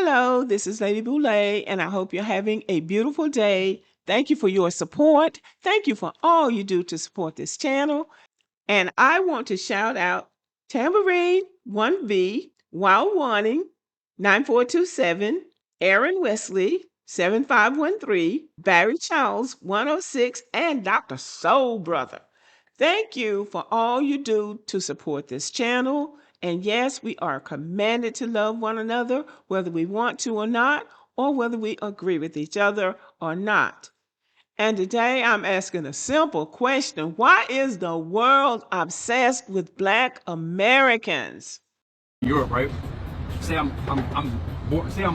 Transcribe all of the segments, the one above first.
Hello, this is Lady Boulay, and I hope you're having a beautiful day. Thank you for your support. Thank you for all you do to support this channel. And I want to shout out Tambourine 1V, Wild Warning 9427, Aaron Wesley 7513, Barry Charles 106, and Dr. Soul Brother. Thank you for all you do to support this channel. And yes, we are commanded to love one another, whether we want to or not, or whether we agree with each other or not. And today I'm asking a simple question. Why is the world obsessed with Black Americans? Europe, right? Say born, say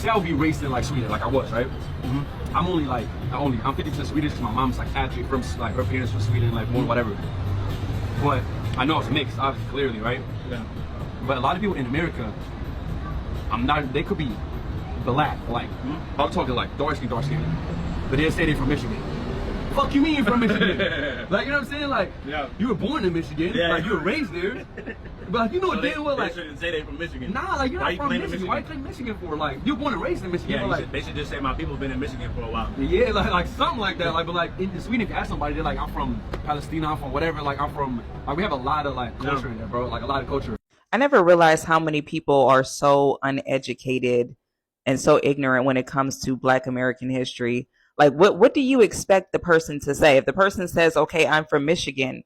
I would be raised in like Sweden, like I was, right? I'm 50% Swedish because my mom's like actually from, like her parents from Sweden, like more whatever. But I know it's mixed, obviously, clearly, right? Yeah. But a lot of people in America, they could be black, like, I'm talking like dark skin, but they'll say they're from Michigan. Fuck you mean you're from Michigan? Like, you know what I'm saying? Like, yeah. You were born in Michigan, yeah. Like, you were raised there. But like, you know what they were like. They shouldn't say they're from Michigan. Nah, like, you're not from Michigan. Why you claim Michigan for? Like, you were born and raised in Michigan. Yeah, like, they should just say my people have been in Michigan for a while. Yeah, like something like that. Like, but like in Sweden, if you ask somebody, they're like, I'm from Palestine, I'm from whatever. Like, I'm from, like, we have a lot of like culture in there, bro. Like, a lot of culture. I never realized how many people are so uneducated and so ignorant when it comes to Black American history. Like, what do you expect the person to say? If the person says, okay, I'm from Michigan,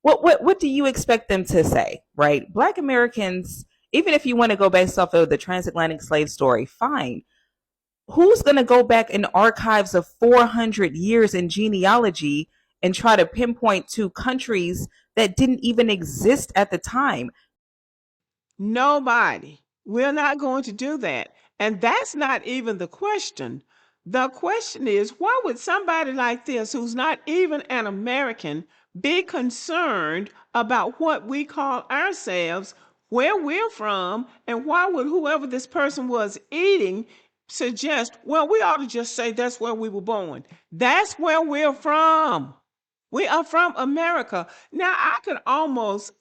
what do you expect them to say, right? Black Americans, even if you want to go based off of the transatlantic slave story, fine. Who's going to go back in archives of 400 years in genealogy and try to pinpoint to countries that didn't even exist at the time? Nobody. We're not going to do that. And that's not even the question. The question is, why would somebody like this, who's not even an American, be concerned about what we call ourselves, where we're from, and why would whoever this person was eating suggest, well, we ought to just say that's where we were born. That's where we're from. We are from America. Now, I could almost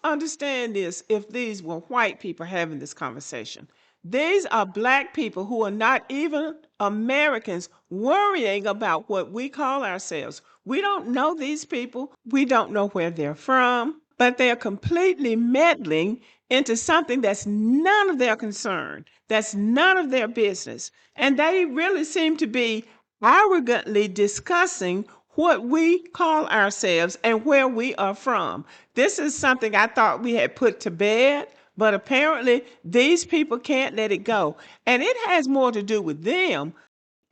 understand this if these were white people having this conversation. These are Black people who are not even Americans worrying about what we call ourselves. We don't know these people. We don't know where they're from, but they're completely meddling into something that's none of their concern. That's none of their business. And they really seem to be arrogantly discussing what we call ourselves and where we are from. This is something I thought we had put to bed, but apparently these people can't let it go. And it has more to do with them.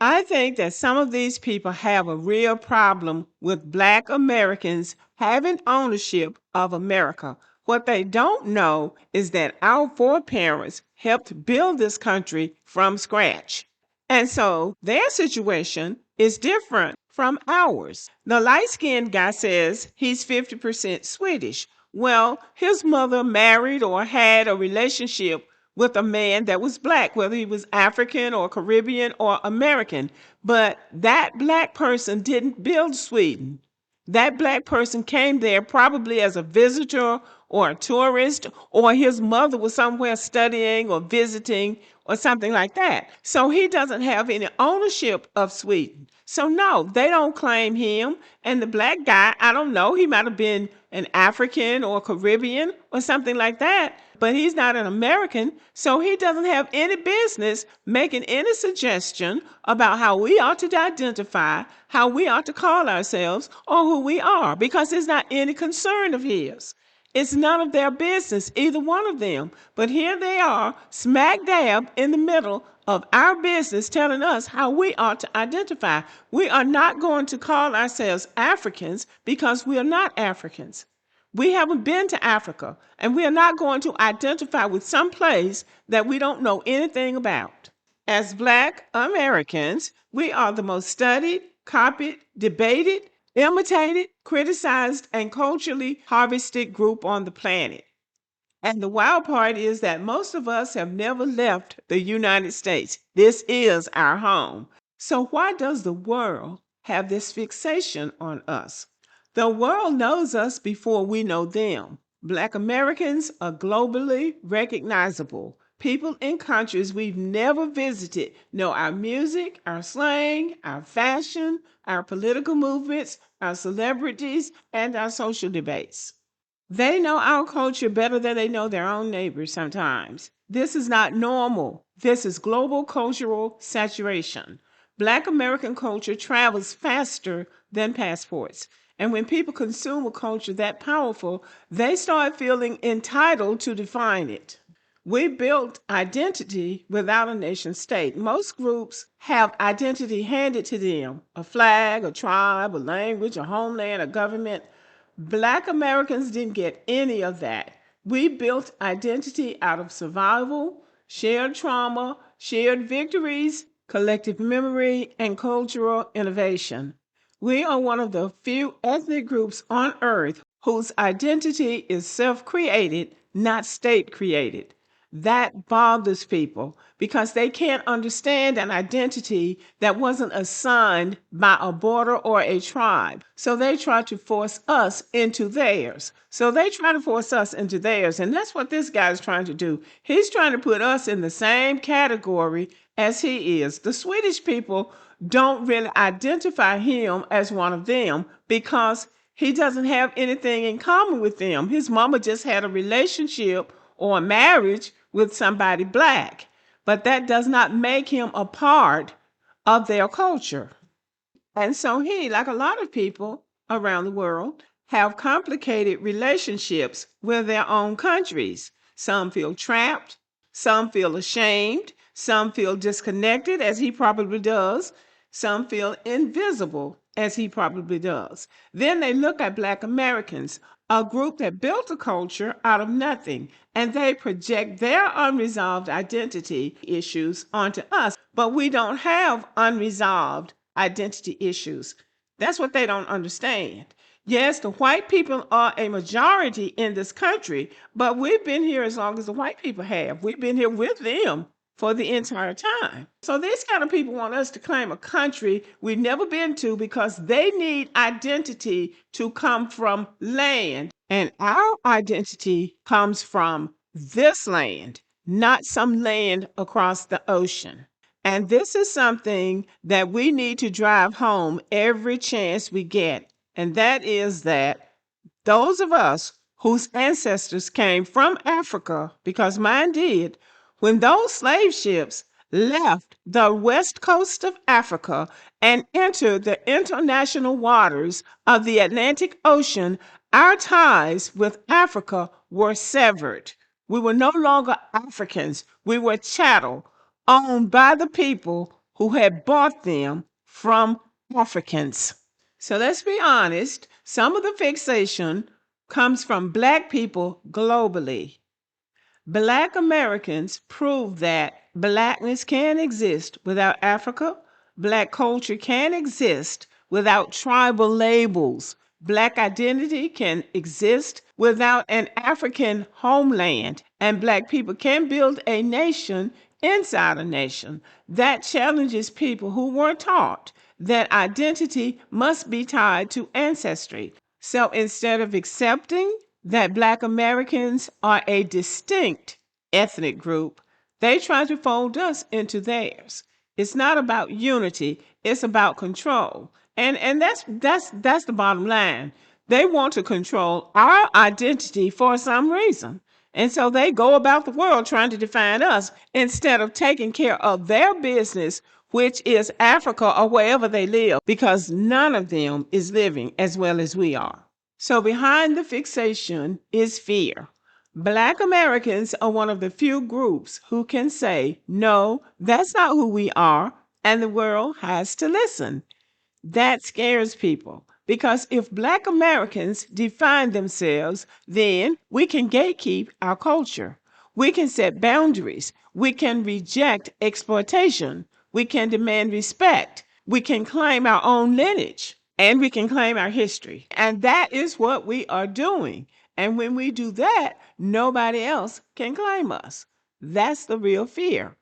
I think that some of these people have a real problem with Black Americans having ownership of America. What they don't know is that our foreparents helped build this country from scratch. And so their situation is different from ours. The light-skinned guy says he's 50% Swedish. Well, his mother married or had a relationship with a man that was Black, whether he was African or Caribbean or American. But that Black person didn't build Sweden. That Black person came there probably as a visitor or a tourist, or his mother was somewhere studying or visiting or something like that. So he doesn't have any ownership of Sweden. So no, they don't claim him. And the Black guy, I don't know, he might have been an African or Caribbean or something like that, but he's not an American. So he doesn't have any business making any suggestion about how we ought to identify, how we ought to call ourselves, or who we are, because it's not any concern of his. It's none of their business, either one of them. But here they are, smack dab in the middle of our business, telling us how we ought to identify. We are not going to call ourselves Africans because we are not Africans. We haven't been to Africa, and we are not going to identify with some place that we don't know anything about. As Black Americans, we are the most studied, copied, debated, imitated, criticized, and culturally harvested group on the planet. And the wild part is that most of us have never left the United States. This is our home. So why does the world have this fixation on us? The world knows us before we know them. Black Americans are globally recognizable. People in countries we've never visited know our music, our slang, our fashion, our political movements, our celebrities, and our social debates. They know our culture better than they know their own neighbors sometimes. This is not normal. This is global cultural saturation. Black American culture travels faster than passports. And when people consume a culture that powerful, they start feeling entitled to define it. We built identity without a nation state. Most groups have identity handed to them: a flag, a tribe, a language, a homeland, a government. Black Americans didn't get any of that. We built identity out of survival, shared trauma, shared victories, collective memory, and cultural innovation. We are one of the few ethnic groups on earth whose identity is self created, not state created. That bothers people because they can't understand an identity that wasn't assigned by a border or a tribe. So they try to force us into theirs. And that's what this guy is trying to do. He's trying to put us in the same category as he is. The Swedish people don't really identify him as one of them because he doesn't have anything in common with them. His mama just had a relationship or a marriage with somebody black, but that does not make him a part of their culture. And so he, like a lot of people around the world, have complicated relationships with their own countries. Some feel trapped, some feel ashamed, some feel disconnected, as he probably does, some feel invisible, as he probably does. Then they look at Black Americans, a group that built a culture out of nothing, and they project their unresolved identity issues onto us. But we don't have unresolved identity issues. That's what they don't understand. Yes, the white people are a majority in this country, but we've been here as long as the white people have. We've been here with them for the entire time. So these kind of people want us to claim a country we've never been to because they need identity to come from land. And our identity comes from this land, not some land across the ocean. And this is something that we need to drive home every chance we get. And that is that those of us whose ancestors came from Africa, because mine did, when those slave ships left the west coast of Africa and entered the international waters of the Atlantic Ocean, our ties with Africa were severed. We were no longer Africans, we were chattel owned by the people who had bought them from Africans. So let's be honest, some of the fixation comes from Black people globally. Black Americans prove that Blackness can exist without Africa. Black culture can exist without tribal labels. Black identity can exist without an African homeland. And Black people can build a nation inside a nation. That challenges people who were taught that identity must be tied to ancestry. So instead of accepting that Black Americans are a distinct ethnic group, they try to fold us into theirs. It's not about unity, it's about control. And that's the bottom line. They want to control our identity for some reason. And so they go about the world trying to define us instead of taking care of their business, which is Africa or wherever they live, because none of them is living as well as we are. So behind the fixation is fear. Black Americans are one of the few groups who can say, no, that's not who we are, and the world has to listen. That scares people because if Black Americans define themselves, then we can gatekeep our culture. We can set boundaries. We can reject exploitation. We can demand respect. We can claim our own lineage and we can claim our history. And that is what we are doing. And when we do that, nobody else can claim us. That's the real fear.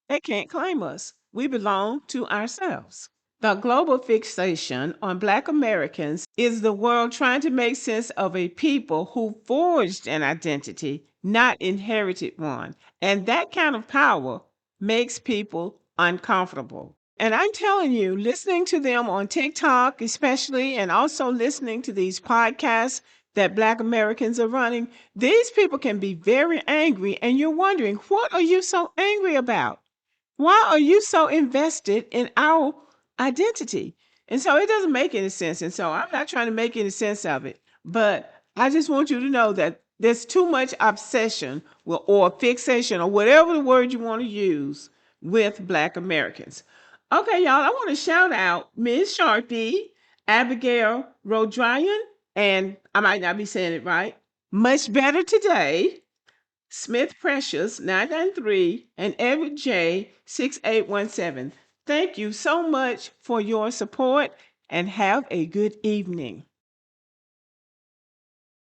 They can't claim us. We belong to ourselves. The global fixation on Black Americans is the world trying to make sense of a people who forged an identity, not inherited one. And that kind of power makes people uncomfortable. And I'm telling you, listening to them on TikTok, especially, and also listening to these podcasts that Black Americans are running, these people can be very angry. And you're wondering, what are you so angry about? Why are you so invested in our identity? And so it doesn't make any sense. And so I'm not trying to make any sense of it. But I just want you to know that there's too much obsession or fixation or whatever the word you want to use with Black Americans. Okay, y'all, I want to shout out Ms. Sharpie, Abigail Rodryan, and I might not be saying it right. Much Better Today, Smith Precious 993, and Edward J 6817. Thank you so much for your support and have a good evening.